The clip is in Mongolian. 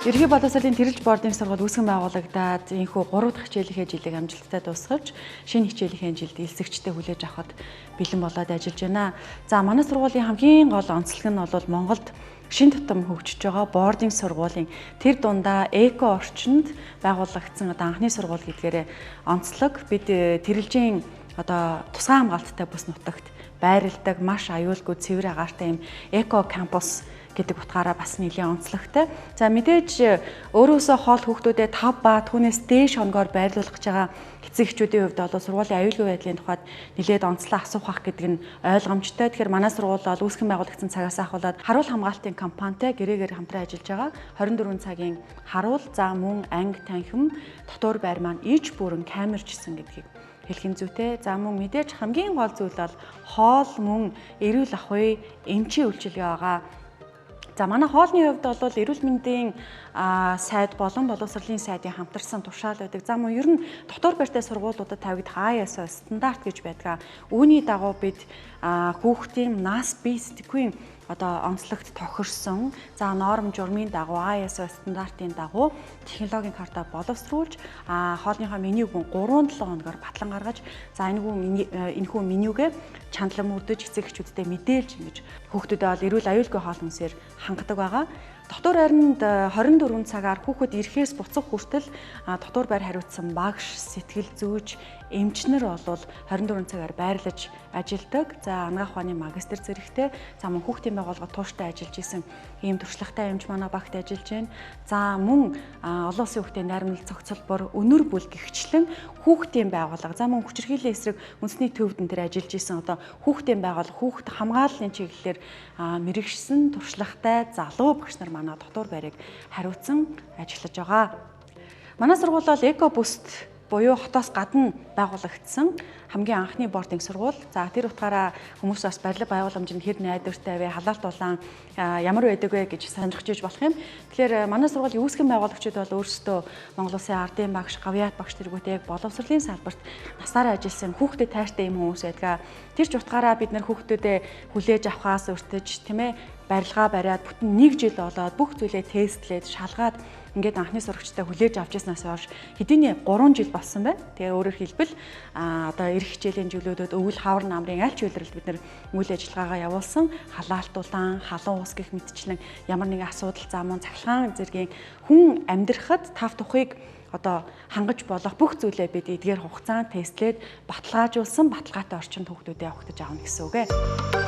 Ерөнхий боловсролын тэрэлж бордын сургууль үүсгэн байгуулагдаад энэхүү 3 дахь хичээлийнхээ жилийг амжилттай дуусгаж, шинэ хичээлийнхээ жилд элсэгчтэй хүлээж авахд бэлэн болоод ажиллаж байна. За манай сургуулийн хамгийн гол онцлог нь бол Монголд шин тутам хөгжиж байгаа бордын сургуулийн тэр дундаа эко орчинд байгуулагдсан анхны сургууль гэдгээрээ онцлог. Бид тэрэлжийн тусгай хамгаалттай бүс нутагт байрладаг маш аюулгүй цэвэр агаартай юм эко кампус гэдэг утгаараа бас нэлээд онцлогтой. За мэдээж өөрөөсөө хоол хүүхдүүдэд 5 ба түүнээс дээш хоногоор байрлуулж байгаа эцэг эхчүүдийн хувьд бол сургуулийн аюулгүй байдлын тухайд нэлээд онцлог асуух ах гэдэг нь ойлгомжтой. Тэгэхээр манай сургууль бол үүсгэн байгуулагдсан цагаас ахуулаад харуул хамгаалтын компанитай гэрээгээр хамтран ажиллаж байгаа. 24 цагийн харуул, за мөн анги, танхим, дотор байр маань иж бүрэн камержсэн гэдгийг хэлхэн зүйтэй. За мөн мэдээж хамгийн гол зүйл бол хоол мөн эрүүл ахуй эмчийн үйлчилгээ байгаа. За манай хоолны хувьд бол эрүүл мэндийн сайд болон боловсролын сайдын хамтарсан тушаал байдаг. За мөн ер нь дотор байртай сургуулиудад тавигдах ISO стандарт гэж байдаг. Үүний дагуу бид хүүхдийн нас бие сэтгэхүйн онцлогт тохирсон норм журмын дагуу ISO стандартын дагуу технологийн карта боловсруулж хоолныхоо менюг 3-7 хоногор батлан гаргаж энэхүү менюгээ чандлан мөрдөж эцэг эхчүүдтэй мэдээлж ингэж хүүхдүүдэд бол эрүүл аюулгүй хоол хүнсээр хангадаг байгаа. Дотор байранд 24 цагаар хүүхэд ирэхээс буцах хүртэл дотор байр хариуцсан багш, сэтгэл зүйч, эмчнэр бол 24 цагаар байрлаж ажилладаг. За анагаах ухааны магистр зэрэгтэй мөн хүүхдийн байгууллагад тууштай ажиллаж исэн ийм туршлагатай эмч манай багт ажиллаж байна. За мөн олон улсын хүүхдийн найрамдал цогцлбор өнөр бүл гэгчлэн хүүхдийн байгууллага, за мөн хүчирхийллийн эсрэг үндэсний төвдөн тэр ажиллаж исэн хүүхдийн байгууллага, хүүхд хамгааллын чиглэлээр мэрэгшсэн туршлагатай залуу багш нар манай дотор байрыг хариуцсан ажиллаж байгаа. Манай сургууль бол экобүст буюу хотоос гадна байгуулагдсан хамгийн анхны бординг сургууль. За тэр утгаараа хүмүүс бас барилга байгууламжинд хэр найдвартай вэ, халаалт улаан ямар байдаг вэ гэж сонирхож иж болох юм. Тэгэхээр манай сургуулийн үүсгэн байгуулагчид бол өөрсдөө Монгол Улсын ардын багш, гавьяат багш тэргүүтэй яг боловсролын салбарт насаараа ажилласан хүүхдэд тайртай юм хүмүүс байдаг. Тэр ч утгаараа бид нар хүүхдүүдэд хүлээж авахаас өртөж барилгаа бариад бүтэн 1 жил болоод бүх зүйлээ тестлээд шалгаад ингээд анхны сурагчтай хүлээж авч яснаас хойш хэдийнэ 3 жил болсон байна. Тэгээ өөрөөр хэлбэл эх хичээлийн зүйлүүдэд өвөл хавар намрын аль ч үйлрэлд бид нар үйл ажиллагаагаа явуулсан. Халаалтуулан, халуун ус гэх мэтчлэн ямар нэгэн асуудал замун цахилгаан зэргийн хүн амьдрахад тав тухыг хангаж болох бүх зүйлээ бид эдгээр хугацаанд тестлээд баталгаажуулсан баталгаатай орчинд хүүхдүүдэд явагдаж аавна гэсэн үг ээ.